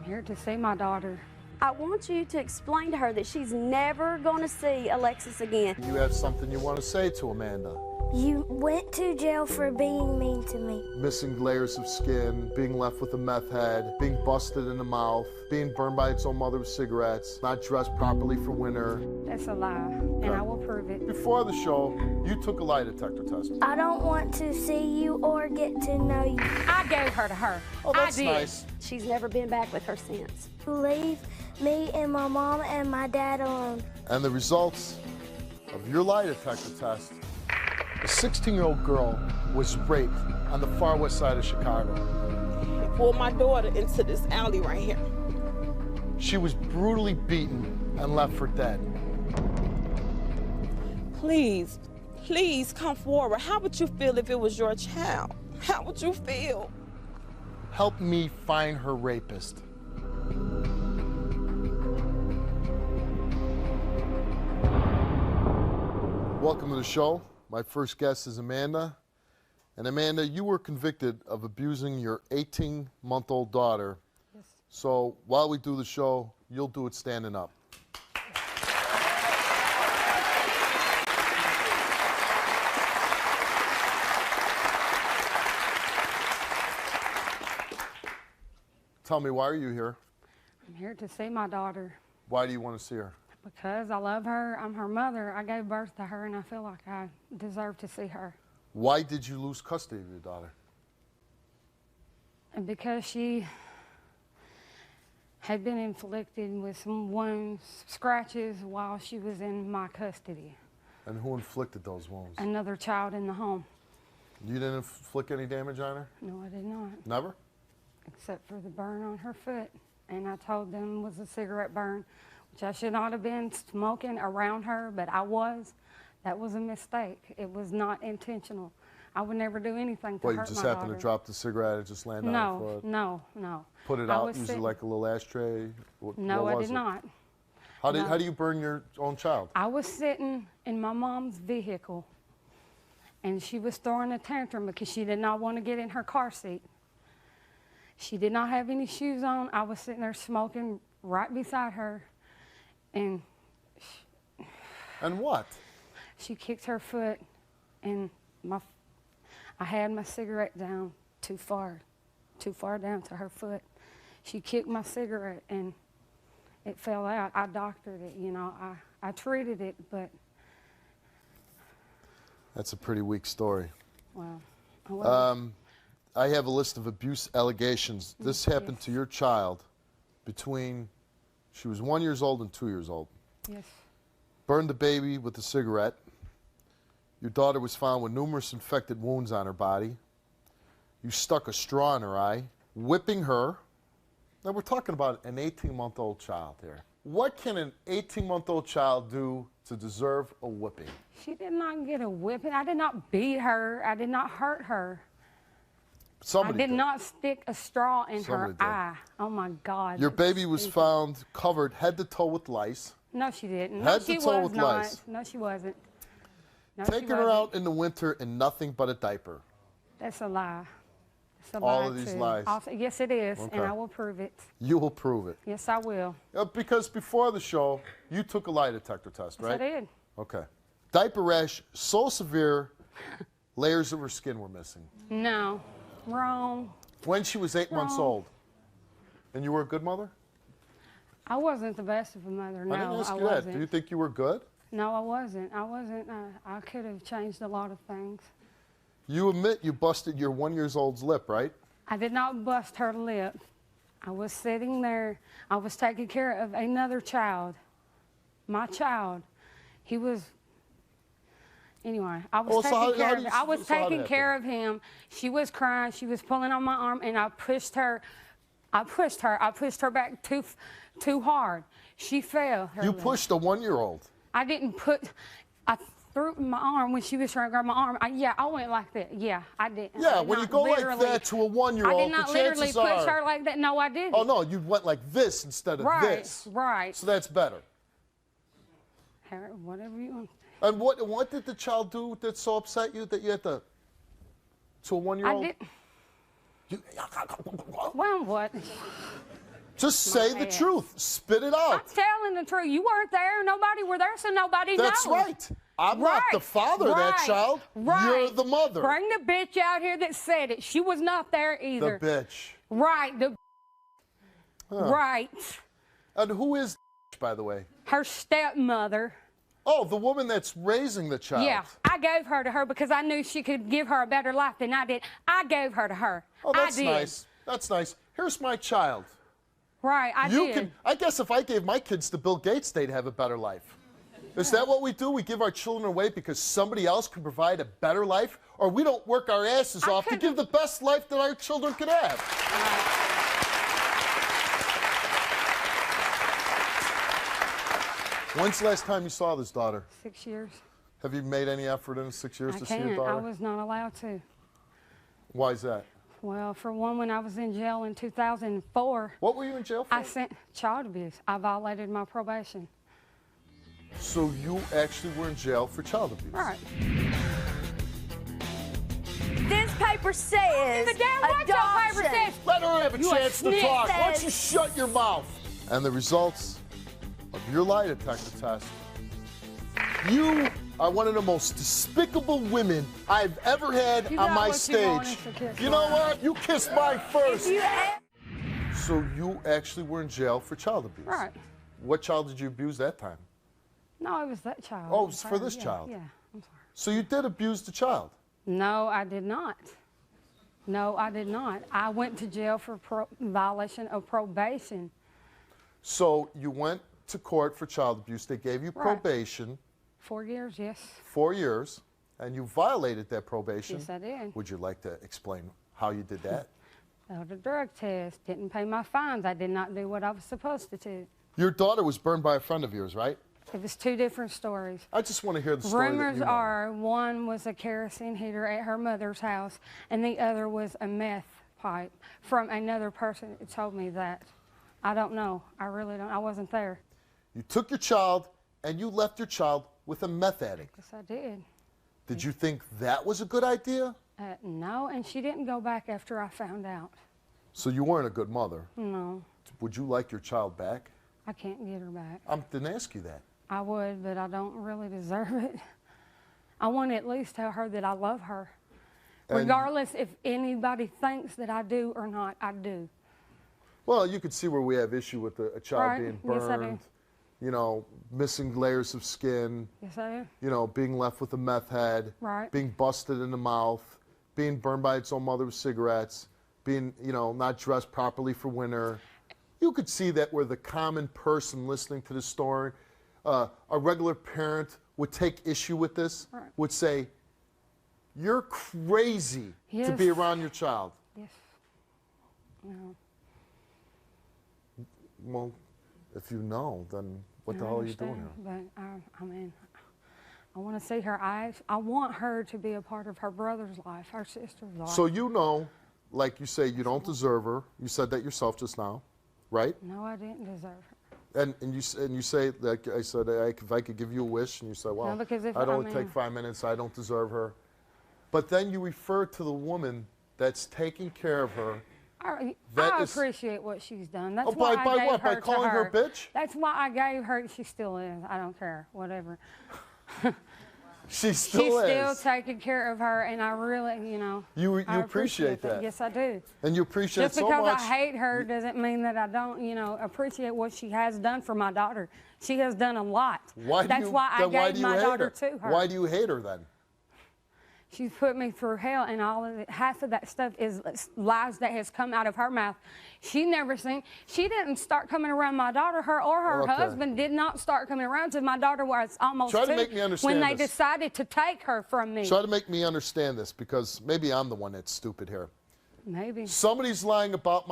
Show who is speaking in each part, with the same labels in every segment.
Speaker 1: I'm here to see my daughter.
Speaker 2: I want you to explain to her that she's never going to see Alexis again.
Speaker 3: You have something you want to say to Amanda.
Speaker 4: You went to jail for being mean to me.
Speaker 3: Missing layers of skin, being left with a meth head, being busted in the mouth, being burned by its own mother with cigarettes, not dressed properly for winter.
Speaker 1: That's a lie, and I will prove it.
Speaker 3: Before the show, you took a lie detector test.
Speaker 4: I don't want to see you or get to know you.
Speaker 1: I gave her to her.
Speaker 3: Oh, that's
Speaker 1: I did.
Speaker 3: nice.
Speaker 2: She's never been back with her since.
Speaker 4: Leave me and my mom and my dad alone.
Speaker 3: And the results of your lie detector test, a 16-year-old girl was raped on the far west side of Chicago.
Speaker 5: He pulled my daughter into this alley right here.
Speaker 3: She was brutally beaten and left for dead.
Speaker 5: Please, please come forward. How would you feel if it was your child? How would you feel?
Speaker 3: Help me find her rapist. Welcome to the show. My first guest is Amanda. And Amanda, you were convicted of abusing your 18-month-old daughter.
Speaker 1: Yes.
Speaker 3: So while we do the show, you'll do it standing up. Tell me, why are you here?
Speaker 1: I'm here to see my daughter.
Speaker 3: Why do you want to see her?
Speaker 1: Because I love her. I'm her mother. I gave birth to her, and I feel like I deserve to see her.
Speaker 3: Why did you lose custody of your daughter?
Speaker 1: And because she had been inflicted with some wounds, scratches, while she was in my custody.
Speaker 3: And who inflicted those wounds?
Speaker 1: Another child in the home.
Speaker 3: You didn't inflict any damage on her?
Speaker 1: No, I did not.
Speaker 3: Never?
Speaker 1: Except for the burn on her foot. And I told them it was a cigarette burn, which I should not have been smoking around her, but I was. That was a mistake. It was not intentional. I would never do anything to hurt my daughter.
Speaker 3: Well, you just happened to drop the cigarette and just land on her foot?
Speaker 1: No.
Speaker 3: Put it out, use it like a little ashtray?
Speaker 1: No, I did not.
Speaker 3: How do you burn your own child?
Speaker 1: I was sitting in my mom's vehicle, and she was throwing a tantrum because she did not want to get in her car seat. She did not have any shoes on. I was sitting there smoking right beside her, and
Speaker 3: what?
Speaker 1: She kicked her foot, and I had my cigarette down too far down to her foot. She kicked my cigarette, and it fell out. I doctored it, you know. I treated it, but...
Speaker 3: That's a pretty weak story.
Speaker 1: Wow.
Speaker 3: I have a list of abuse allegations. This happened to your child between, she was 1 year old and 2 years old.
Speaker 1: Yes.
Speaker 3: Burned the baby with a cigarette. Your daughter was found with numerous infected wounds on her body. You stuck a straw in her eye, whipping her. Now we're talking about an 18-month-old child here. What can an 18-month-old child do to deserve a whipping?
Speaker 1: She did not get a whipping. I did not beat her. I did not hurt her.
Speaker 3: Somebody
Speaker 1: I did not stick a straw in her eye. Oh my God.
Speaker 3: Your baby was found covered head to toe with lice.
Speaker 1: No, she didn't. No, she was not. No, she wasn't. No,
Speaker 3: Taking her out in the winter in nothing but a diaper.
Speaker 1: That's a lie. That's a
Speaker 3: All
Speaker 1: lie
Speaker 3: of these
Speaker 1: too.
Speaker 3: lies.
Speaker 1: Yes, it is,
Speaker 3: Okay.
Speaker 1: and I will prove it.
Speaker 3: You will prove it.
Speaker 1: Yes, I will.
Speaker 3: Because before the show, you took a lie detector test, right?
Speaker 1: Yes, I did.
Speaker 3: Okay. Diaper rash so severe, layers of her skin were missing.
Speaker 1: No. Wrong.
Speaker 3: When she was 8 months old. And you were a good mother?
Speaker 1: I wasn't the best of a mother, no,
Speaker 3: I didn't ask you
Speaker 1: wasn't.
Speaker 3: that. Do you think you were good?
Speaker 1: No, I wasn't. I could have changed a lot of things.
Speaker 3: You admit you busted your 1 year old's lip, right?
Speaker 1: I did not bust her lip. I was sitting there. I was taking care of another child. My child. He was... Anyway, I was taking care of him. She was crying. She was pulling on my arm, and I pushed her. I pushed her back too hard. She fell.
Speaker 3: You pushed a 1 year old.
Speaker 1: I didn't put. I threw my arm when she was trying to grab my arm. I went like that. Yeah, I did.
Speaker 3: Yeah, when you go like that to a 1 year old,
Speaker 1: I did not literally push her like that. No, I didn't.
Speaker 3: Oh no, you went like this instead of this.
Speaker 1: Right.
Speaker 3: So that's better.
Speaker 1: Whatever you want.
Speaker 3: And what did the child do that so upset you that you had to a 1 year old?
Speaker 1: I did. Well, what?
Speaker 3: Just say the truth. Spit it out.
Speaker 1: I'm telling the truth. You weren't there. Nobody were there, so nobody knows.
Speaker 3: That's right. I'm not the father of that child. You're the mother.
Speaker 1: Bring the bitch out here that said it. She was not there either.
Speaker 3: The bitch.
Speaker 1: Right. Right.
Speaker 3: And who is the bitch, by the way?
Speaker 1: Her stepmother.
Speaker 3: Oh, the woman that's raising the child.
Speaker 1: Yeah, I gave her to her because I knew she could give her a better life than I did. I gave her to her.
Speaker 3: Oh, that's
Speaker 1: I did.
Speaker 3: nice. That's nice. Here's my child.
Speaker 1: Right, I did.
Speaker 3: I guess if I gave my kids to Bill Gates, they'd have a better life. Is that what we do? We give our children away because somebody else can provide a better life? Or we don't work our asses off to give the best life that our children could have? When's the last time you saw this daughter?
Speaker 1: 6 years.
Speaker 3: Have you made any effort in 6 years to see your daughter?
Speaker 1: I was not allowed to.
Speaker 3: Why is that?
Speaker 1: Well, for one, when I was in jail in 2004.
Speaker 3: What were you in jail for?
Speaker 1: I sent child abuse. I violated my probation.
Speaker 3: So you actually were in jail for child abuse?
Speaker 1: Right.
Speaker 2: This paper says
Speaker 1: The damn what your paper says.
Speaker 3: Let her have a chance to talk. Why don't you
Speaker 2: says-
Speaker 3: shut your mouth? And the results of your lie detector test. You are one of the most despicable women I've ever had
Speaker 1: You
Speaker 3: on
Speaker 1: got
Speaker 3: my
Speaker 1: what you wanted
Speaker 3: stage.
Speaker 1: to kiss
Speaker 3: You know
Speaker 1: mine.
Speaker 3: what? You kissed mine first.
Speaker 2: You
Speaker 3: So you actually were in jail for child abuse?
Speaker 1: Right.
Speaker 3: What child did you abuse that time?
Speaker 1: No, it was that child.
Speaker 3: Oh, it
Speaker 1: I'm
Speaker 3: was for
Speaker 1: sorry.
Speaker 3: this child?
Speaker 1: Yeah, I'm sorry.
Speaker 3: So you did abuse the child?
Speaker 1: No, I did not. No, I did not. I went to jail for violation of probation.
Speaker 3: So you went to court for child abuse. They gave you
Speaker 1: Right.
Speaker 3: probation.
Speaker 1: 4 years, yes.
Speaker 3: 4 years, and you violated that probation.
Speaker 1: Yes, I did.
Speaker 3: Would you like to explain how you did that?
Speaker 1: Failed a drug test, didn't pay my fines. I did not do what I was supposed to do.
Speaker 3: Your daughter was burned by a friend of yours, right?
Speaker 1: It was two different stories.
Speaker 3: I just want to hear the story. that
Speaker 1: Rumors
Speaker 3: you know.
Speaker 1: are one was a kerosene heater at her mother's house, and the other was a meth pipe from another person that told me that. I don't know. I really don't. I wasn't there.
Speaker 3: You took your child and you left your child with a meth addict.
Speaker 1: Yes, I did.
Speaker 3: Did you think that was a good idea?
Speaker 1: No, and she didn't go back after I found out.
Speaker 3: So you weren't a good mother.
Speaker 1: No,
Speaker 3: Would you like your child back?
Speaker 1: I can't get her back.
Speaker 3: I didn't ask you that.
Speaker 1: I would, but I don't really deserve it. I want to at least tell her that I love her.
Speaker 3: And-
Speaker 1: Regardless if anybody thinks that I do or not, I do.
Speaker 3: Well, you could see where we have issue with a child
Speaker 1: Right.
Speaker 3: being
Speaker 1: Yes, I do.
Speaker 3: burned, you know, missing layers of skin,
Speaker 1: Yes, I do.
Speaker 3: you know, being left with a meth head,
Speaker 1: Right.
Speaker 3: being busted in the mouth, being burned by its own mother with cigarettes, being, you know, not dressed properly for winter. You could see that where the common person listening to the story, a regular parent would take issue with this,
Speaker 1: Right.
Speaker 3: would say, you're crazy to be
Speaker 1: Yes.
Speaker 3: around your child.
Speaker 1: Yes. No.
Speaker 3: Well, if you know, then what the
Speaker 1: I
Speaker 3: hell are you doing here?
Speaker 1: understand, but I mean, I want to see her eyes. I want her to be a part of her brother's life, her sister's life.
Speaker 3: So you know, like you say, you don't deserve her. You said that yourself just now, right?
Speaker 1: No, I didn't deserve her.
Speaker 3: And you say, like I said, if I could give you a wish, and you say, well,
Speaker 1: because if-
Speaker 3: I'd
Speaker 1: I
Speaker 3: only
Speaker 1: mean-
Speaker 3: take 5 minutes. I don't deserve her. But then you refer to the woman that's taking care of her.
Speaker 1: I
Speaker 3: That is-
Speaker 1: appreciate what she's done. That's
Speaker 3: Oh,
Speaker 1: why
Speaker 3: by
Speaker 1: I gave
Speaker 3: what?
Speaker 1: her
Speaker 3: By
Speaker 1: to
Speaker 3: calling her a bitch?
Speaker 1: That's why I gave her. She still is. I don't care. Whatever.
Speaker 3: She still
Speaker 1: She's
Speaker 3: is.
Speaker 1: still taking care of her, and I really, you know.
Speaker 3: You
Speaker 1: I
Speaker 3: appreciate that.
Speaker 1: Yes, I do.
Speaker 3: And you appreciate
Speaker 1: Just
Speaker 3: so
Speaker 1: because
Speaker 3: much.
Speaker 1: I hate her doesn't mean that I don't, you know, appreciate what she has done for my daughter. She has done a lot.
Speaker 3: Why do
Speaker 1: That's
Speaker 3: you,
Speaker 1: why I
Speaker 3: then why
Speaker 1: gave
Speaker 3: do you
Speaker 1: my
Speaker 3: hate
Speaker 1: daughter
Speaker 3: her?
Speaker 1: to her.
Speaker 3: Why do you hate her then?
Speaker 1: She's put me through hell, and all of it, half of that stuff is lies that has come out of her mouth. She never seen. She didn't start coming around my daughter. Her or her
Speaker 3: Okay.
Speaker 1: husband did not start coming around till my daughter was almost
Speaker 3: Try to
Speaker 1: 2
Speaker 3: make me understand
Speaker 1: when they
Speaker 3: this.
Speaker 1: decided to take her from me.
Speaker 3: Try to make me understand this, because maybe I'm the one that's stupid here.
Speaker 1: Maybe.
Speaker 3: Somebody's lying about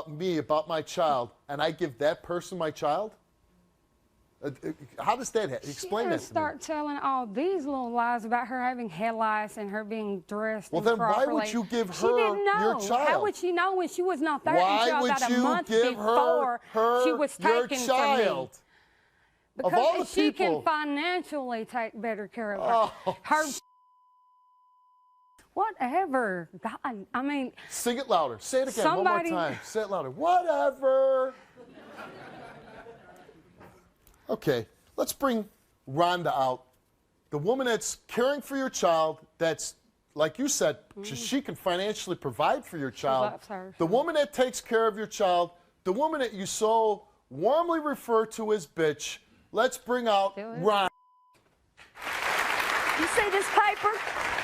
Speaker 3: me, about my child, and I give that person my child? How does that happen? Explain that to me.
Speaker 1: Start telling all these little lies about her having headlights and her being dressed
Speaker 3: Well, then why
Speaker 1: improperly.
Speaker 3: would you give
Speaker 1: She
Speaker 3: her
Speaker 1: didn't know.
Speaker 3: your child?
Speaker 1: How would she know when she was not there
Speaker 3: Why
Speaker 1: until
Speaker 3: would
Speaker 1: about a
Speaker 3: you
Speaker 1: month
Speaker 3: give
Speaker 1: before
Speaker 3: her
Speaker 1: she was
Speaker 3: your
Speaker 1: taken
Speaker 3: child?
Speaker 1: from me?
Speaker 3: Of all
Speaker 1: Because
Speaker 3: the
Speaker 1: she
Speaker 3: people-
Speaker 1: can financially take better care of her.
Speaker 3: Oh,
Speaker 1: Her Whatever. God, I mean,
Speaker 3: Sing it louder. Say it again
Speaker 1: Somebody-
Speaker 3: one more time. Say it louder. Whatever. Okay, let's bring Rhonda out. The woman that's caring for your child, that's, like you said, she can financially provide for your child.
Speaker 1: loves her.
Speaker 3: The woman that takes care of your child, the woman that you so warmly refer to as bitch. Let's bring out
Speaker 1: Still is.
Speaker 3: Rhonda.
Speaker 2: You see this paper?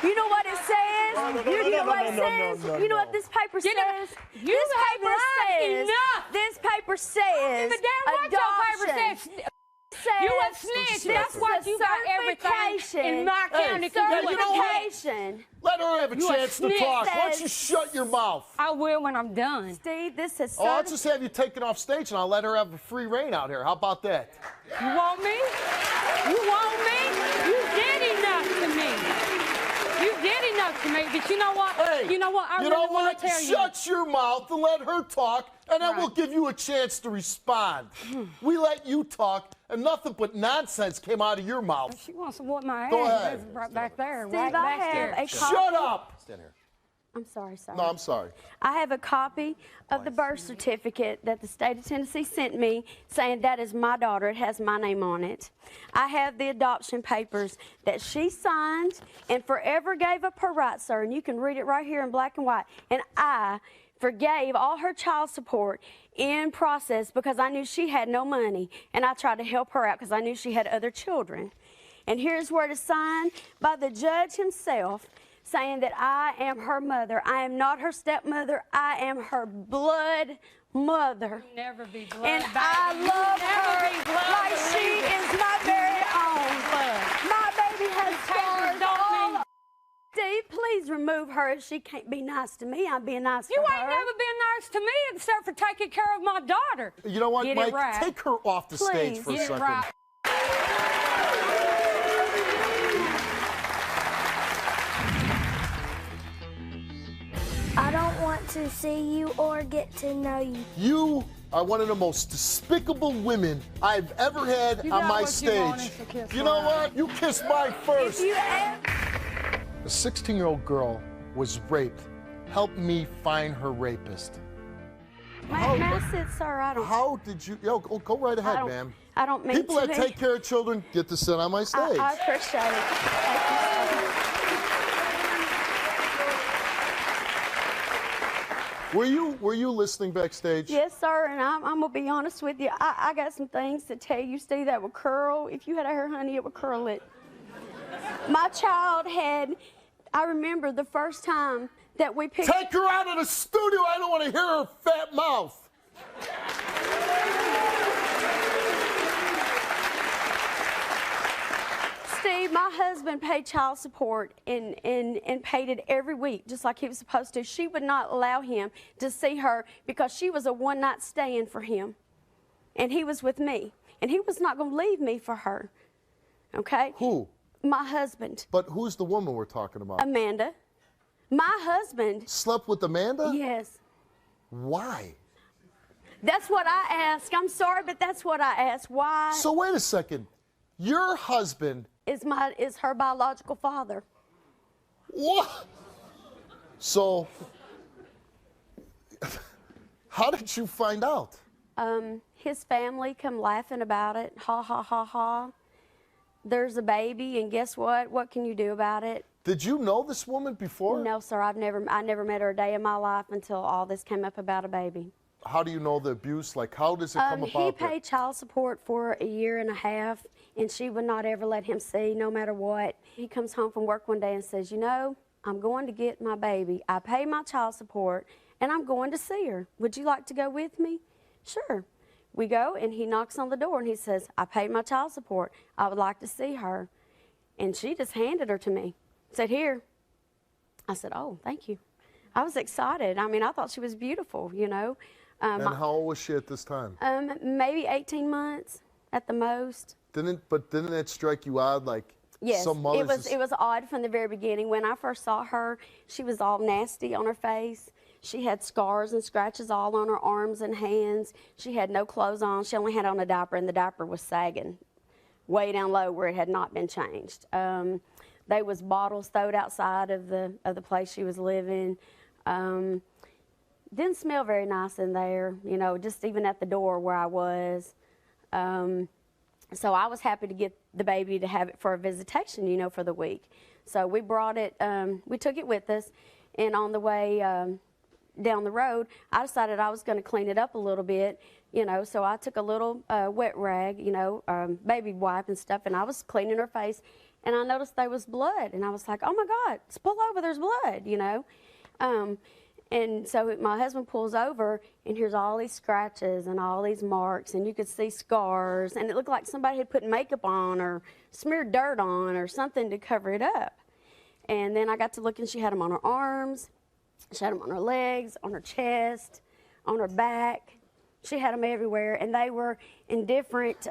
Speaker 2: You know what it says? You know what it says? You know what this paper
Speaker 1: You know-
Speaker 2: says?
Speaker 1: you
Speaker 2: This
Speaker 1: have
Speaker 2: paper
Speaker 1: lied
Speaker 2: says.
Speaker 1: enough.
Speaker 2: This paper says.
Speaker 1: but damn what your paper
Speaker 2: adoption.
Speaker 1: says.
Speaker 2: Says
Speaker 1: You a snitch. That's why
Speaker 2: the
Speaker 1: you got everything in my county. 'cause you a snitch.
Speaker 2: Certification.
Speaker 3: Let her have a
Speaker 1: You a
Speaker 3: chance to
Speaker 1: snitch.
Speaker 3: talk. Why don't you
Speaker 2: Says-
Speaker 3: shut your mouth?
Speaker 1: I will when I'm done.
Speaker 2: Steve, this is
Speaker 3: Oh, I'll just have you taken off stage and I'll let her have a free reign out here. How about that?
Speaker 1: You want me? You want me? You did enough to me. You did enough to me. But you know what?
Speaker 3: Hey,
Speaker 1: you know what? I
Speaker 3: you
Speaker 1: really
Speaker 3: know
Speaker 1: want
Speaker 3: what?
Speaker 1: to tell you.
Speaker 3: Shut your mouth and let her talk, and then
Speaker 1: Right.
Speaker 3: we'll give you a chance to respond. We let you talk, and nothing but nonsense came out of your mouth.
Speaker 1: She wants to whoop my ass.
Speaker 3: Go ahead.
Speaker 1: That's right back there.
Speaker 2: Steve,
Speaker 1: right
Speaker 2: I
Speaker 1: back
Speaker 2: have
Speaker 1: there.
Speaker 2: a
Speaker 3: Shut up!
Speaker 2: I'm sorry, sir.
Speaker 3: No, I'm sorry.
Speaker 2: I have a copy of the birth certificate that the state of Tennessee sent me saying that is my daughter. It has my name on it. I have the adoption papers that she signed and forever gave up her rights, sir. And you can read it right here in black and white. And I forgave all her child support in process because I knew she had no money. And I tried to help her out because I knew she had other children. And here's where it's signed by the judge himself, saying that I am her mother. I am not her stepmother. I am her blood mother.
Speaker 1: Never be blood.
Speaker 2: And
Speaker 1: baby.
Speaker 2: I
Speaker 1: You
Speaker 2: love
Speaker 1: never
Speaker 2: her
Speaker 1: be blood,
Speaker 2: like she
Speaker 1: believe it.
Speaker 2: is my very own.
Speaker 1: Blood.
Speaker 2: My baby has scars
Speaker 1: don't
Speaker 2: all
Speaker 1: mean-
Speaker 2: Steve, please remove her if she can't be nice to me. I'm being nice
Speaker 1: You
Speaker 2: to
Speaker 1: ain't
Speaker 2: her.
Speaker 1: never been nice to me except for taking care of my daughter.
Speaker 3: You know what,
Speaker 1: Get it
Speaker 3: Mike?
Speaker 1: right.
Speaker 3: Take her off the stage
Speaker 2: Please.
Speaker 3: for a
Speaker 1: Get it
Speaker 3: second.
Speaker 1: right.
Speaker 4: I don't want to see you or get to know you.
Speaker 3: You are one of the most despicable women I've ever had
Speaker 1: You
Speaker 3: on
Speaker 1: got
Speaker 3: my
Speaker 1: what you want,
Speaker 3: stage.
Speaker 1: it's a kiss
Speaker 3: You know
Speaker 1: around.
Speaker 3: what? You kissed mine first.
Speaker 2: If you ever...
Speaker 3: A 16-year-old girl was raped. Help me find her rapist.
Speaker 2: May I sit, sir? I don't...
Speaker 3: How did you? Yo, go right
Speaker 2: I
Speaker 3: ahead,
Speaker 2: don't,
Speaker 3: ma'am.
Speaker 2: I don't mean
Speaker 3: People
Speaker 2: to
Speaker 3: that
Speaker 2: be.
Speaker 3: take care of children get to sit on my stage.
Speaker 2: I appreciate it. Thank you, sir.
Speaker 3: Were you listening backstage?
Speaker 2: Yes, sir, and I'm going to be honest with you. I got some things to tell you, Steve, that would curl. If you had a hair, honey, it would curl it. My child had, I remember the first time that we picked...
Speaker 3: Take her out of the studio. I don't want to hear her fat mouth.
Speaker 2: Steve, my husband paid child support and paid it every week, just like he was supposed to. She would not allow him to see her because she was a one-night stand for him. And he was with me. And he was not going to leave me for her. Okay?
Speaker 3: Who?
Speaker 2: My husband,
Speaker 3: But who's the woman we're talking about?
Speaker 2: Amanda. My husband,
Speaker 3: Slept with Amanda?
Speaker 2: yes.
Speaker 3: Why?
Speaker 2: That's what I ask. I'm sorry, but that's what I ask. Why
Speaker 3: So wait a second. Your husband.
Speaker 2: is her biological father?
Speaker 3: What? So, how did you find out?
Speaker 2: His family come laughing about it. Ha, ha, ha, ha. There's a baby, and guess what? What can you do about it?
Speaker 3: Did you know this woman before?
Speaker 2: No, sir. I never met her a day in my life until all this came up about a baby.
Speaker 3: How do you know the abuse? Like, how does it come
Speaker 2: He
Speaker 3: about?
Speaker 2: paid child support for a year and a half, and she would not ever let him see, no matter what. He comes home from work one day and says, you know, I'm going to get my baby. I pay my child support, and I'm going to see her. Would you like to go with me? Sure. We go, and he knocks on the door, and he says, I paid my child support. I would like to see her. And she just handed her to me. Said, here. I said, oh, thank you. I was excited. I mean, I thought she was beautiful, you know.
Speaker 3: And how old was she at this time?
Speaker 2: Maybe 18 months at the most.
Speaker 3: Didn't that strike you odd? Like,
Speaker 2: Yes,
Speaker 3: some mothers
Speaker 2: it was odd from the very beginning. When I first saw her, she was all nasty on her face. She had scars and scratches all on her arms and hands. She had no clothes on. She only had on a diaper, and the diaper was sagging way down low where it had not been changed. They was bottles thrown outside of the place she was living. Didn't smell very nice in there, you know, just even at the door where I was. So I was happy to get the baby to have it for a visitation, you know, for the week. So we brought it, we took it with us, and on the way down the road, I decided I was going to clean it up a little bit, you know, so I took a little wet rag, you know, baby wipe and stuff, and I was cleaning her face, and I noticed there was blood, and I was like, oh my God, just pull over, there's blood, you know. And so my husband pulls over, and here's all these scratches and all these marks, and you could see scars, and it looked like somebody had put makeup on or smeared dirt on or something to cover it up. And then I got to looking, she had them on her arms, she had them on her legs, on her chest, on her back. She had them everywhere, and they were in different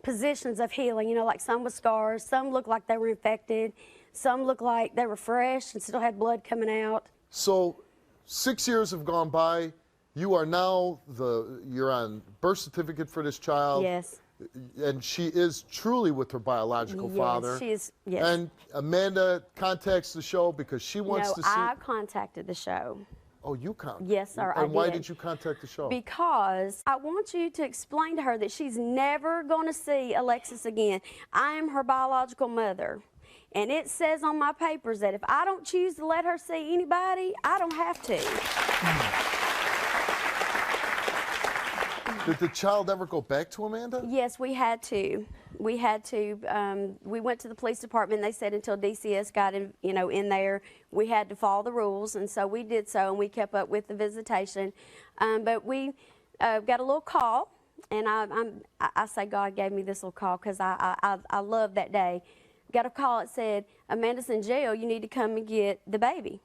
Speaker 2: positions of healing. You know, like some with scars, some looked like they were infected, some looked like they were fresh and still had blood coming out.
Speaker 3: So 6 years have gone by. You are now you're on birth certificate for this child.
Speaker 2: Yes.
Speaker 3: And she is truly with her biological father.
Speaker 2: Yes, she is, yes.
Speaker 3: And Amanda contacts the show because she wants to see.
Speaker 2: No, I contacted the show.
Speaker 3: Oh, you contacted?
Speaker 2: Yes, sir, I
Speaker 3: And why
Speaker 2: did.
Speaker 3: did you contact the show?
Speaker 2: Because I want you to explain to her that she's never going to see Alexis again. I am her biological mother. And it says on my papers that if I don't choose to let her see anybody, I don't have to.
Speaker 3: Did the child ever go back to Amanda?
Speaker 2: Yes, we had to. We had to. We went to the police department. They said until DCS got in, you know, in there, we had to follow the rules, and so we did so, and we kept up with the visitation. But we got a little call, and I say God gave me this little call because I love that day. Got a call that said, Amanda's in jail, you need to come and get the baby.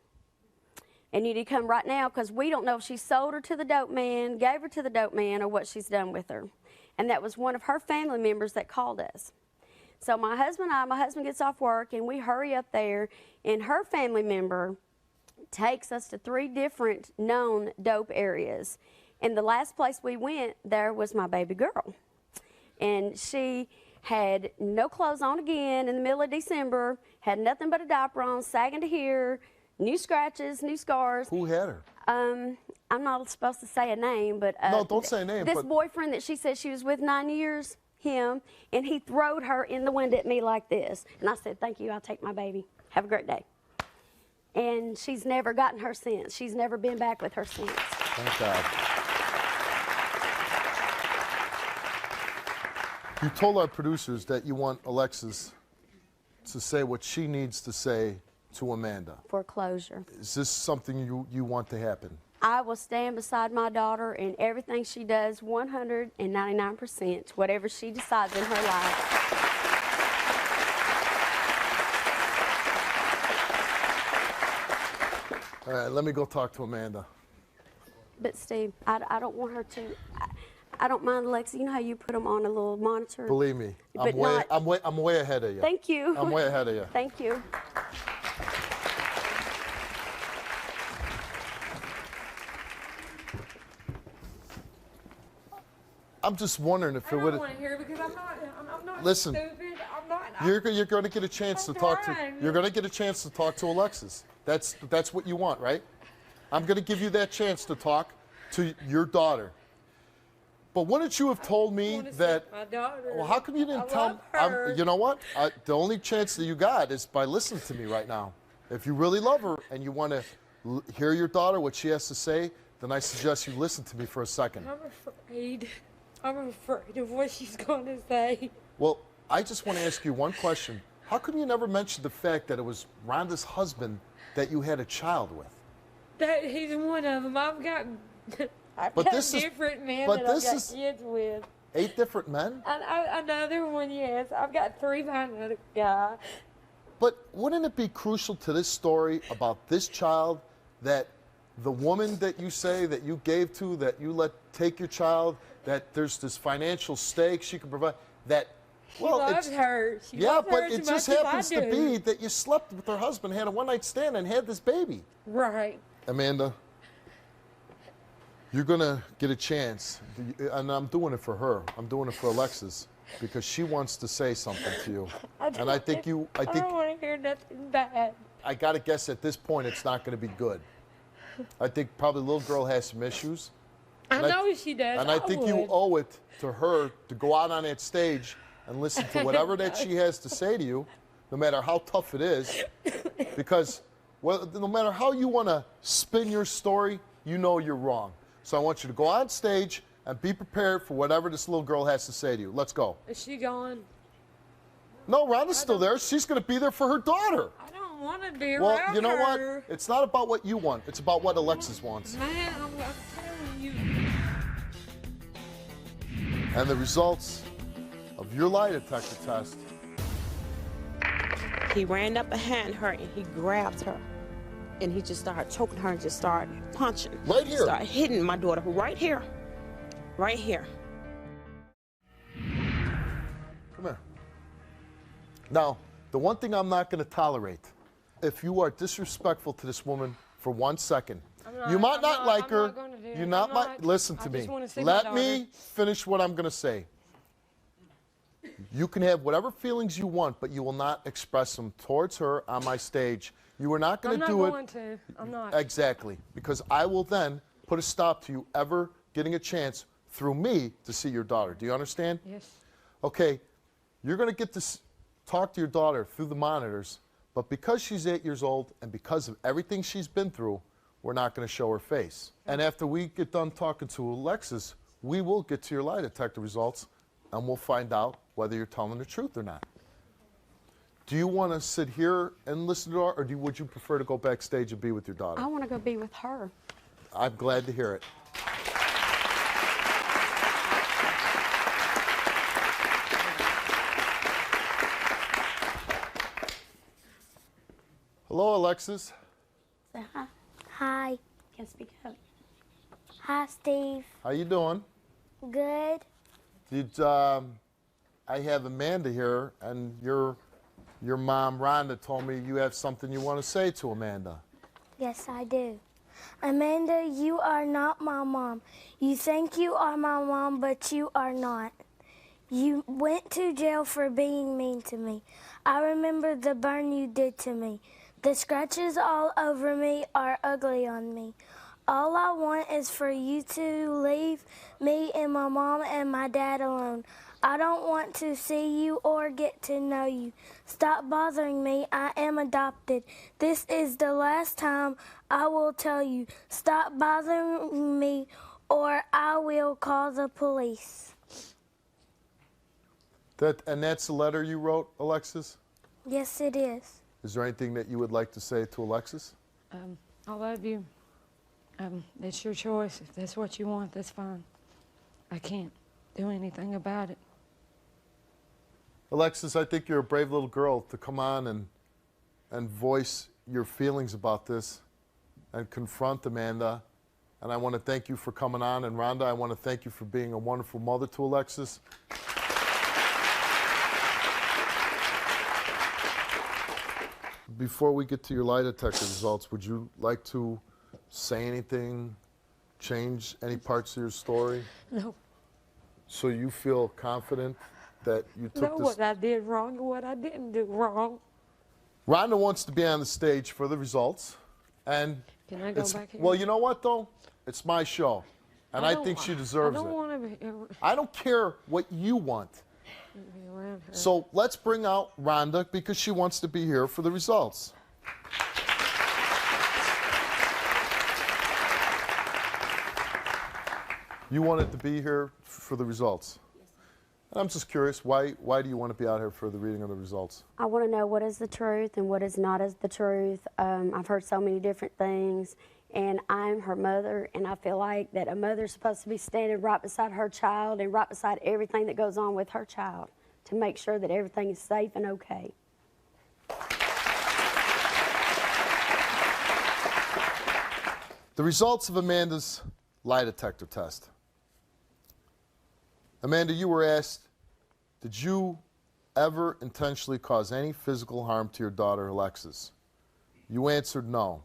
Speaker 2: And you need to come right now because we don't know if she sold her to the dope man, gave her to the dope man, or what she's done with her. And that was one of her family members that called us. So my husband gets off work, and we hurry up there, and her family member takes us to 3 different known dope areas. And the last place we went, there was my baby girl. And she had no clothes on again in the middle of December, had nothing but a diaper on, sagging to here, new scratches, new scars.
Speaker 3: Who had her?
Speaker 2: I'm not supposed to say a name, but
Speaker 3: no, don't say a name.
Speaker 2: This boyfriend that she said she was with 9 years, him, and he throwed her in the wind at me like this. And I said, thank you, I'll take my baby. Have a great day. And she's never gotten her since. She's never been back with her since.
Speaker 3: Thank God. You told our producers that you want Alexis to say what she needs to say to Amanda.
Speaker 2: For closure.
Speaker 3: Is this something you want to happen?
Speaker 2: I will stand beside my daughter in everything she does 199%, whatever she decides in her life.
Speaker 3: All right, let me go talk to Amanda.
Speaker 2: But Steve, I don't want her to, I don't mind Alexa. You know how you put them on a little monitor?
Speaker 3: Believe me,
Speaker 2: But
Speaker 3: I'm way ahead of you.
Speaker 2: Thank you.
Speaker 3: I'm way ahead of you.
Speaker 2: Thank you.
Speaker 3: I'm just wondering if it would.
Speaker 1: I don't want to hear because I'm not
Speaker 3: Listen,
Speaker 1: stupid. I'm not.
Speaker 3: you're going to get a chance to talk to. You're going to get a chance to talk to Alexis. That's what you want, right? I'm going to give you that chance to talk to your daughter. But wouldn't you have told me that?
Speaker 1: My daughter.
Speaker 3: Well, how come you didn't tell me? You know what? The only chance that you got is by listening to me right now. If you really love her and you want to hear your daughter, what she has to say, then I suggest you listen to me for a second.
Speaker 1: I'm afraid. I'm afraid of what she's going to say.
Speaker 3: Well, I just want to ask you one question. How come you never mentioned the fact that it was Rhonda's husband that you had a child with?
Speaker 1: That he's one of them. I've got different men that I've got kids with.
Speaker 3: 8 different men?
Speaker 1: Another one, yes. I've got 3 by another guy.
Speaker 3: But wouldn't it be crucial to this story about this child that the woman that you say that you gave to, that you let take your child, that there's this financial stake she could provide, that, well,
Speaker 1: she loves her. She
Speaker 3: yeah,
Speaker 1: loves
Speaker 3: but
Speaker 1: her
Speaker 3: it
Speaker 1: as
Speaker 3: just
Speaker 1: much as
Speaker 3: happens
Speaker 1: I
Speaker 3: to
Speaker 1: do.
Speaker 3: be that you slept with her husband, had a one-night stand, and had this baby.
Speaker 1: Right.
Speaker 3: Amanda, you're gonna get a chance, and I'm doing it for her. I'm doing it for Alexis because she wants to say something to you. I think
Speaker 1: I don't want to hear nothing bad.
Speaker 3: I got to guess at this point it's not going to be good. I think probably the little girl has some issues.
Speaker 1: I know she does.
Speaker 3: And I think you
Speaker 1: would.
Speaker 3: owe it to her to go out on that stage and listen to whatever that she has to say to you, no matter how tough it is. Because well, no matter how you want to spin your story, you know you're wrong. So I want you to go on stage and be prepared for whatever this little girl has to say to you. Let's go.
Speaker 1: Is she gone?
Speaker 3: No, Rhonda's still there. She's going to be there for her daughter.
Speaker 1: I don't want to be
Speaker 3: Well,
Speaker 1: around
Speaker 3: you know
Speaker 1: her.
Speaker 3: what? It's not about what you want. It's about what Alexis wants.
Speaker 1: Man, I'm telling you.
Speaker 3: And the results of your lie detector test.
Speaker 5: He ran up behind her and he grabbed her. And he just started choking her and just started punching.
Speaker 3: Right here.
Speaker 5: Started hitting my daughter right here. Right here.
Speaker 3: Come here. Now, the one thing I'm not going to tolerate, if you are disrespectful to this woman for 1 second, you might not like her. You not might listen to me. Let me finish what I'm going to say. You can have whatever feelings you want, but you will not express them towards her on my stage. You are not going to do it.
Speaker 1: I'm not going to. I'm not.
Speaker 3: Exactly, because I will then put a stop to you ever getting a chance through me to see your daughter. Do you understand?
Speaker 1: Yes.
Speaker 3: Okay, you're going to get to talk to your daughter through the monitors, but because she's 8 years old and because of everything she's been through, we're not going to show her face. And after we get done talking to Alexis, we will get to your lie detector results and we'll find out whether you're telling the truth or not. Do you want to sit here and listen to her, or would you prefer to go backstage and be with your daughter?
Speaker 2: I want to go be with her.
Speaker 3: I'm glad to hear it. Hello, Alexis.
Speaker 2: Say hi.
Speaker 4: Hi.
Speaker 2: Can speak up.
Speaker 4: Hi, Steve.
Speaker 3: How you doing?
Speaker 4: Good.
Speaker 3: I have Amanda here, and your mom, Rhonda, told me you have something you want to say to Amanda.
Speaker 4: Yes, I do. Amanda, you are not my mom. You think you are my mom, but you are not. You went to jail for being mean to me. I remember the burn you did to me. The scratches all over me are ugly on me. All I want is for you to leave me and my mom and my dad alone. I don't want to see you or get to know you. Stop bothering me. I am adopted. This is the last time I will tell you. Stop bothering me or I will call the police.
Speaker 3: And that's the letter you wrote, Alexis?
Speaker 4: Yes, it is.
Speaker 3: Is there anything that you would like to say to Alexis?
Speaker 1: I love you. It's your choice. If that's what you want, that's fine. I can't do anything about it.
Speaker 3: Alexis, I think you're a brave little girl to come on and voice your feelings about this and confront Amanda. And I want to thank you for coming on. And Rhonda, I want to thank you for being a wonderful mother to Alexis. Before we get to your lie detector results, would you like to say anything, change any parts of your story?
Speaker 1: No.
Speaker 3: So you feel confident that you took
Speaker 1: Know
Speaker 3: this?
Speaker 1: what I did wrong and what I didn't do wrong.
Speaker 3: Rhonda wants to be on the stage for the results. And
Speaker 1: Can I go back here?
Speaker 3: well, you know what, though? It's my show. And I think she deserves
Speaker 1: I don't
Speaker 3: it.
Speaker 1: want to be
Speaker 3: I don't care what you want.
Speaker 1: around her.
Speaker 3: So let's bring out Rhonda because she wants to be here for the results. You wanted to be here for the results? And I'm just curious, why do you want to be out here for the reading of the results?
Speaker 2: I want to know what is the truth and what is not as the truth. I've heard so many different things, and I'm her mother, and I feel like that a mother's supposed to be standing right beside her child and right beside everything that goes on with her child to make sure that everything is safe and okay.
Speaker 3: The results of Amanda's lie detector test. Amanda, you were asked, did you ever intentionally cause any physical harm to your daughter, Alexis? You answered no.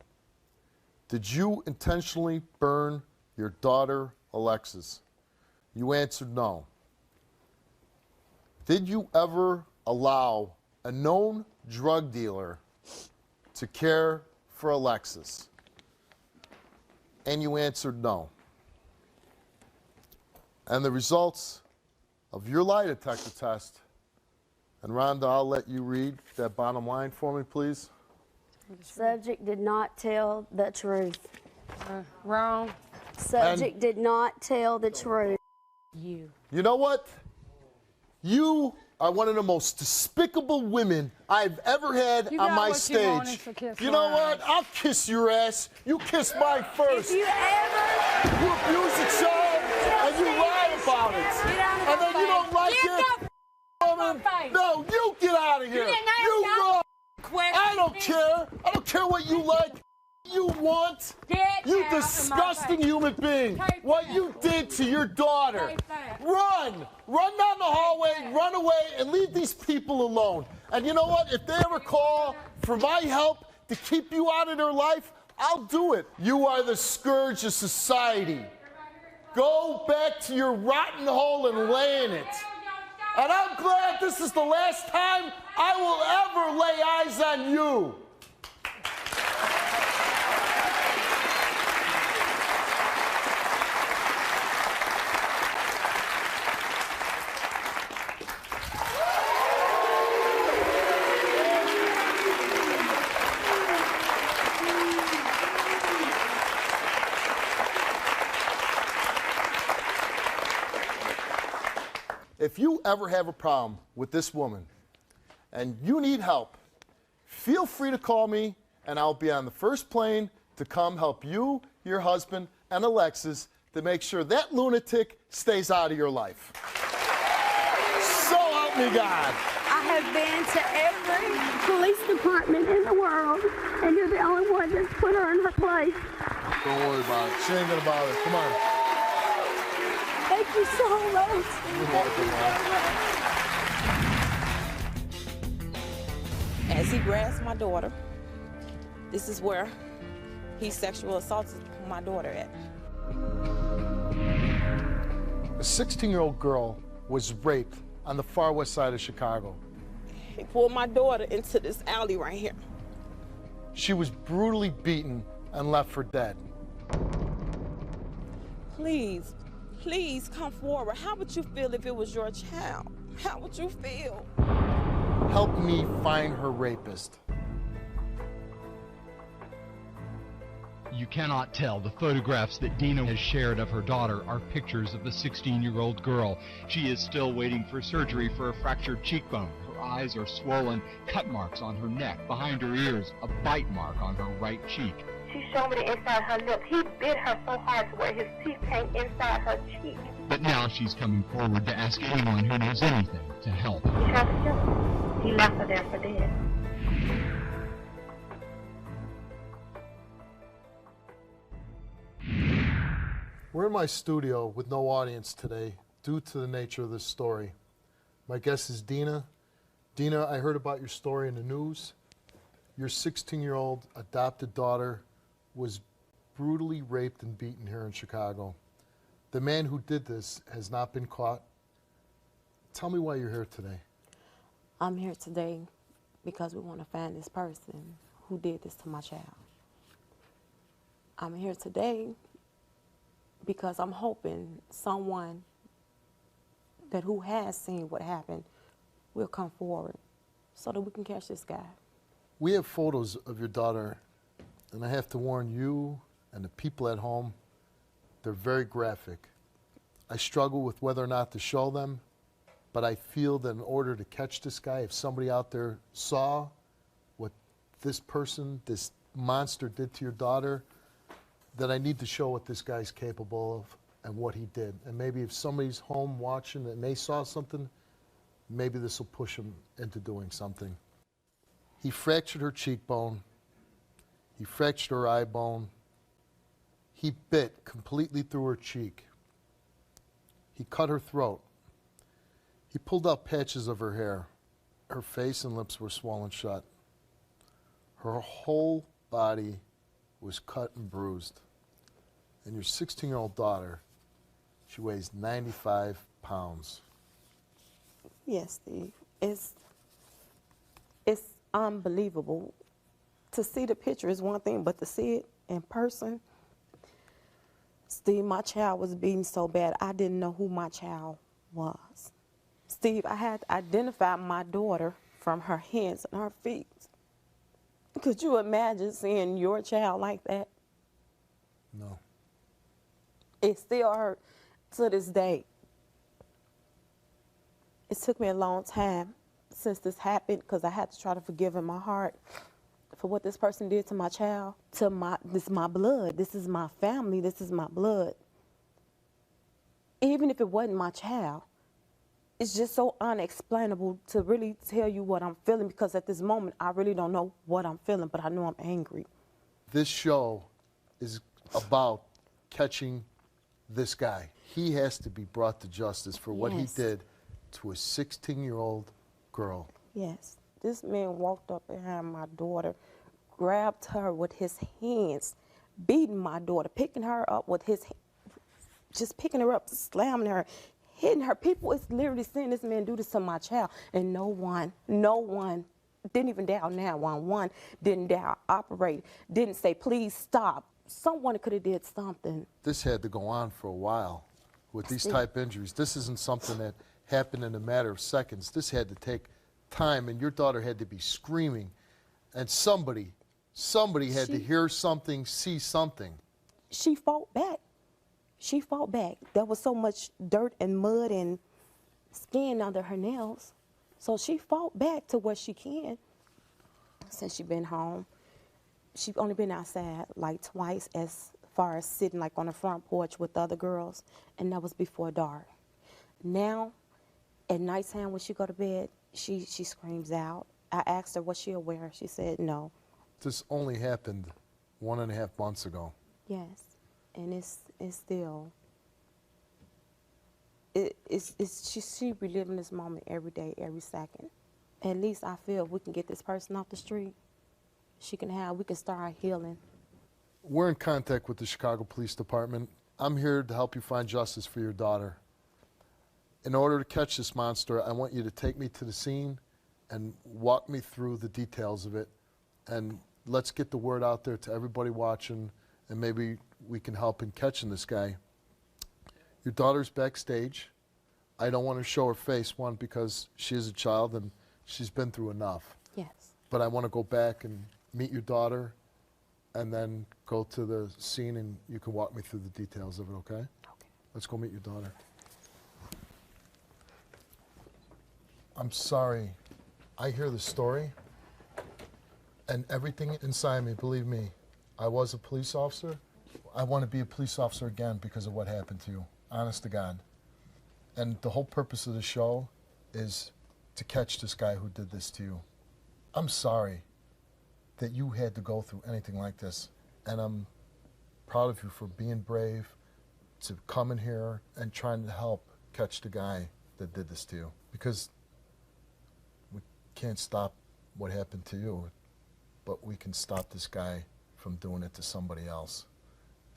Speaker 3: Did you intentionally burn your daughter, Alexis? You answered no. Did you ever allow a known drug dealer to care for Alexis? And you answered no. And the results of your lie detector test, and Rhonda, I'll let you read that bottom line for me, please.
Speaker 2: Subject did not tell the truth.
Speaker 1: Wrong.
Speaker 2: Subject did not tell the truth.
Speaker 1: You.
Speaker 3: You know what? You are one of the most despicable women I've ever had
Speaker 1: You
Speaker 3: on
Speaker 1: got
Speaker 3: my
Speaker 1: what you wanted,
Speaker 3: stage.
Speaker 1: so kiss
Speaker 3: You
Speaker 1: my
Speaker 3: know what?
Speaker 1: ass.
Speaker 3: I'll kiss your ass. You kiss mine first.
Speaker 2: If you ever
Speaker 3: You abuse a child and you lie about it.
Speaker 2: Get out of
Speaker 3: And
Speaker 2: my
Speaker 3: then you
Speaker 2: face.
Speaker 3: don't like
Speaker 1: Get
Speaker 3: it. Woman.
Speaker 1: face.
Speaker 3: No, you get out of here.
Speaker 1: didn't ask
Speaker 3: You
Speaker 1: that
Speaker 3: wrong.
Speaker 1: question.
Speaker 3: I don't care. I don't care what you like. You want.
Speaker 1: Get
Speaker 3: You
Speaker 1: out of my
Speaker 3: disgusting
Speaker 1: face.
Speaker 3: human being.
Speaker 1: Take
Speaker 3: What
Speaker 1: that.
Speaker 3: you did to your daughter.
Speaker 1: Take that.
Speaker 3: Run. Run down the hallway, run away, and leave these people alone. And you know what? If they ever call for my help to keep you out of their life, I'll do it. You are the scourge of society. Go back to your rotten hole and lay in it. And I'm glad this is the last time I will ever lay eyes on you. If you ever have a problem with this woman and you need help, feel free to call me and I'll be on the first plane to come help you, your husband, and Alexis to make sure that lunatic stays out of your life. So help me God.
Speaker 2: I have been to every police department in the world, and you're the only one that's put her in her place.
Speaker 3: Don't worry about it. She ain't gonna bother. Come on.
Speaker 2: Thank you so much.
Speaker 3: You're welcome, Mom.
Speaker 5: As he grasped my daughter, this is where he sexual assaulted my daughter at.
Speaker 3: A 16-year-old girl was raped on the far west side of Chicago.
Speaker 5: He pulled my daughter into this alley right here.
Speaker 3: She was brutally beaten and left for dead.
Speaker 5: Please, please come forward. How would you feel if it was your child? How would you feel?
Speaker 3: Help me find her rapist.
Speaker 6: You cannot tell. The photographs that Dina has shared of her daughter are pictures of the 16-year-old girl. She is still waiting for surgery for a fractured cheekbone. Her eyes are swollen, cut marks on her neck, behind her ears, a bite mark on her right cheek.
Speaker 7: She showed me the inside her lip. He bit her so hard to where his teeth came inside her cheek.
Speaker 6: But now she's coming forward to ask anyone who knows anything to help.
Speaker 7: He tried to kill her. He left her there for dead.
Speaker 3: We're in my studio with no audience today due to the nature of this story. My guest is Dina. Dina, I heard about your story in the news. Your 16-year-old adopted daughter was brutally raped and beaten here in Chicago. The man who did this has not been caught. Tell me why you're here today.
Speaker 8: I'm here today because we want to find this person who did this to my child. I'm here today because I'm hoping someone who has seen what happened will come forward so that we can catch this guy.
Speaker 3: We have photos of your daughter, and I have to warn you and the people at home, they're very graphic. I struggle with whether or not to show them, but I feel that in order to catch this guy, if somebody out there saw what this person, this monster did to your daughter, that I need to show what this guy's capable of and what he did. And maybe if somebody's home watching and they saw something, maybe this will push him into doing something. He fractured her cheekbone. He fractured her eye bone. He bit completely through her cheek. He cut her throat. He pulled out patches of her hair. Her face and lips were swollen shut. Her whole body was cut and bruised. And your 16-year-old daughter, she weighs 95 pounds.
Speaker 8: Yes, Steve. unbelievable. To see the picture is one thing, but to see it in person, Steve, my child was beaten so bad, I didn't know who my child was. Steve, I had to identify my daughter from her hands and her feet. Could you imagine seeing your child like that?
Speaker 3: No.
Speaker 8: It still hurt to this day. It took me a long time since this happened because I had to try to forgive in my heart for what this person did to my child. This is my blood. This is my family. This is my blood. Even if it wasn't my child, it's just so unexplainable to really tell you what I'm feeling, because at this moment, I really don't know what I'm feeling, but I know I'm angry.
Speaker 3: This show is about catching this guy. He has to be brought to justice for what he did to a 16-year-old girl.
Speaker 8: Yes. This man walked up behind my daughter, grabbed her with his hands, beating my daughter, picking her up with his just picking her up, slamming her, hitting her. People is literally seeing this man do this to my child, and no one didn't even dial 911, didn't dial operate, didn't say, please stop. Someone could have did something.
Speaker 3: This had to go on for a while with these type injuries. This isn't something that happened in a matter of seconds. This had to take time, and your daughter had to be screaming, and somebody had to hear something, see something.
Speaker 8: She fought back. She fought back. There was so much dirt and mud and skin under her nails. So she fought back to what she can. Since she been home, she only been outside like twice, as far as sitting like on the front porch with the other girls, and that was before dark. Now, at nighttime when she go to bed, she screams out. I asked her, was she aware? She said no.
Speaker 3: This only happened 1.5 months ago.
Speaker 8: Yes, and it's still, she reliving this moment every day, every second. At least I feel if we can get this person off the street, we can start healing.
Speaker 3: We're in contact with the Chicago Police Department. I'm here to help you find justice for your daughter. In order to catch this monster, I want you to take me to the scene and walk me through the details of it. And let's get the word out there to everybody watching, and maybe we can help in catching this guy. Your daughter's backstage. I don't want to show her face, one, because she is a child and she's been through enough.
Speaker 8: Yes.
Speaker 3: But I want to go back and meet your daughter and then go to the scene, and you can walk me through the details of it, okay?
Speaker 8: Okay.
Speaker 3: Let's go meet your daughter. I'm sorry. I hear the story, and everything inside me, believe me, I was a police officer. I want to be a police officer again because of what happened to you, honest to God. And the whole purpose of the show is to catch this guy who did this to you. I'm sorry that you had to go through anything like this, and I'm proud of you for being brave to come in here and trying to help catch the guy that did this to you, because we can't stop what happened to you, but we can stop this guy from doing it to somebody else,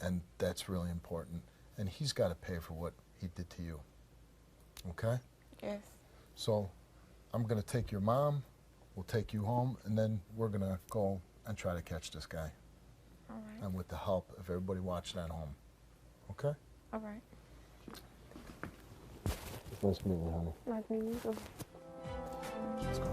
Speaker 3: and that's really important. And he's got to pay for what he did to you, okay?
Speaker 5: Yes.
Speaker 3: So I'm going to take your mom, we'll take you home, and then we're going to go and try to catch this guy.
Speaker 5: All right.
Speaker 3: And with the help of everybody watching at home, okay?
Speaker 5: All right.
Speaker 3: It's nice meeting you, honey.
Speaker 5: Nice meeting you too.
Speaker 3: Let's go.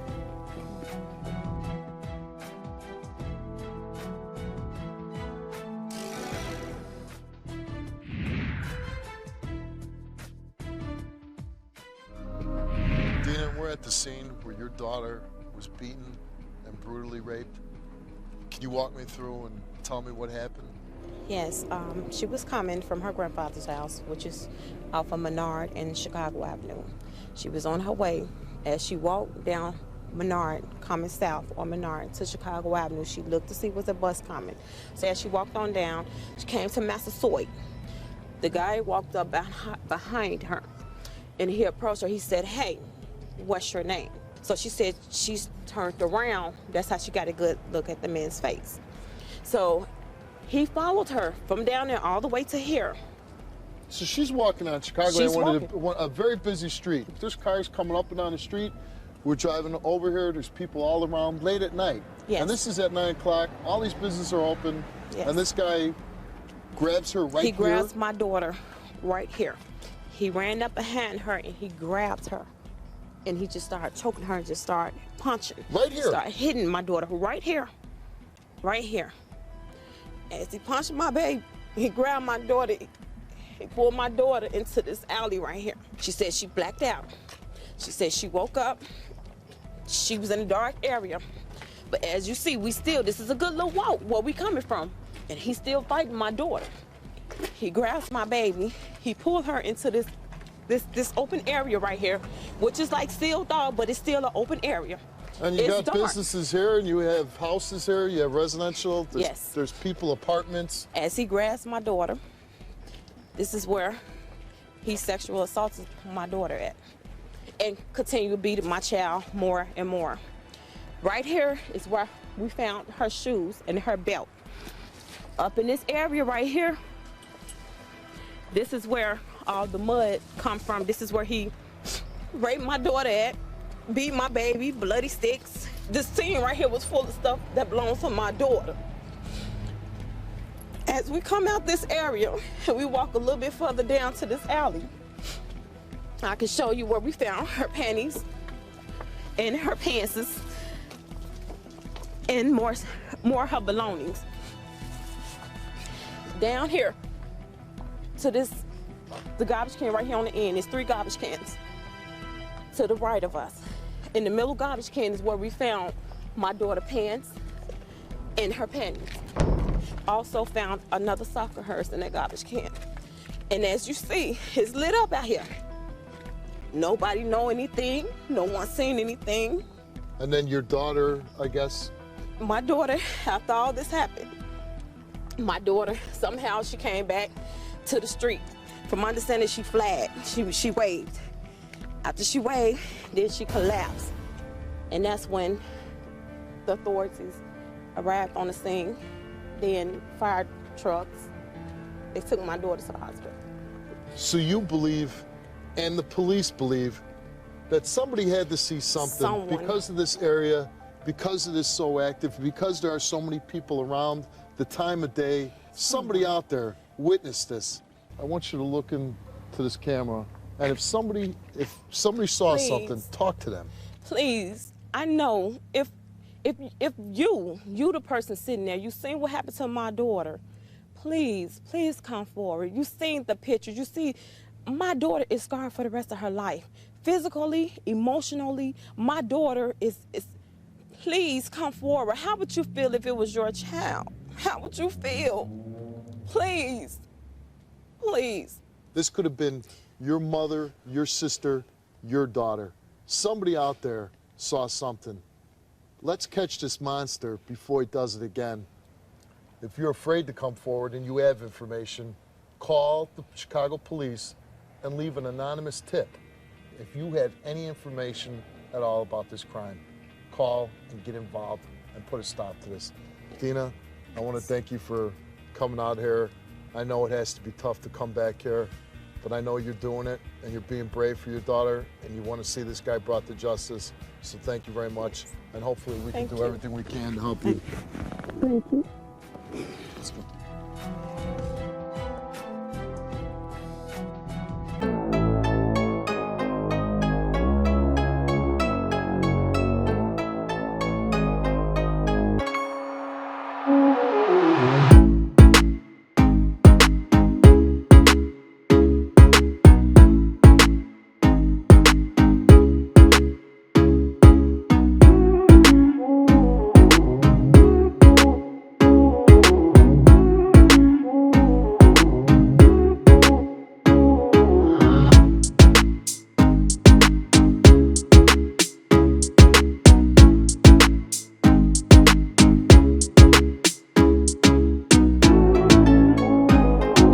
Speaker 3: Dina, we're at the scene where your daughter was beaten and brutally raped. Can you walk me through and tell me what happened?
Speaker 8: Yes, she was coming from her grandfather's house, which is off of Menard and Chicago Avenue. She was on her way. As she walked down Menard, coming south on Menard to Chicago Avenue, she looked to see was a bus coming. So as she walked on down, she came to Massasoit. The guy walked up behind her, and he approached her. He said, "Hey, what's your name?" So she said she's turned around. That's how she got a good look at the man's face. So he followed her from down there all the way to here.
Speaker 3: So she's walking on Chicago,
Speaker 8: She's
Speaker 3: a very busy street. If there's cars coming up and down the street, We're driving over here. There's people all around late at night.
Speaker 8: Yes.
Speaker 3: And this is at 9 o'clock. All these businesses are open.
Speaker 8: Yes.
Speaker 3: And this guy grabs her right here.
Speaker 8: He grabs my daughter right here. He ran up behind her and he grabbed her. And he just started choking her and just started punching.
Speaker 3: Right here.
Speaker 8: Started hitting my daughter right here. Right here. As he punched my baby, he grabbed my daughter. He pulled my daughter into this alley right here. She said she blacked out. She said she woke up. She was in a dark area. But as you see, this is a good little walk where we coming from. And he's still fighting my daughter. He grabs my baby. He pulled her into this open area right here, which is like sealed off, but it's still an open area.
Speaker 3: And you
Speaker 8: It's
Speaker 3: got
Speaker 8: dark.
Speaker 3: businesses here, and you have houses here, you have residential.
Speaker 8: Yes.
Speaker 3: There's people, apartments.
Speaker 8: As he grabs my daughter, this is where he sexual assaulted my daughter at. And continue to beat my child more and more. Right here is where we found her shoes and her belt. Up in this area right here, this is where all the mud come from. This is where he raped my daughter at, beat my baby, bloody sticks. This scene right here was full of stuff that belongs to my daughter. As we come out this area and we walk a little bit further down to this alley, I can show you where we found her panties and her pantses and more of her belongings. Down here to the garbage can right here on the end, there's 3 garbage cans to the right of us. In the middle garbage can is where we found my daughter's pants and her panties. Also found another sock of hers in that garbage can. And as you see, it's lit up out here. Nobody know anything. No one seen anything.
Speaker 3: And then your daughter, I guess.
Speaker 8: My daughter, after all this happened, my daughter, somehow she came back to the street. From my understanding, she flagged. She waved. After she waved, then she collapsed. And that's when the authorities arrived on the scene. Then fire trucks, they took my daughter to the hospital.
Speaker 3: So you believe, and the police believe, that somebody had to see something because of this area, because it is so active, because there are so many people around, the time of day, somebody out there witnessed this. I want you to look into this camera, and if somebody saw something, talk to them.
Speaker 8: Please, I know if you the person sitting there, you seen what happened to my daughter, please come forward. You seen the pictures, you see my daughter is scarred for the rest of her life. Physically, emotionally, my daughter is please come forward. How would you feel if it was your child? How would you feel? Please.
Speaker 3: This could have been your mother, your sister, your daughter. Somebody out there saw something. Let's catch this monster before he does it again. If you're afraid to come forward and you have information, call the Chicago police and leave an anonymous tip. If you have any information at all about this crime, call and get involved and put a stop to this. Dina, I want to thank you for coming out here. I know it has to be tough to come back here, but I know you're doing it and you're being brave for your daughter and you want to see this guy brought to justice. So thank you very much. And hopefully we can do everything we can to help you.
Speaker 2: Thank you.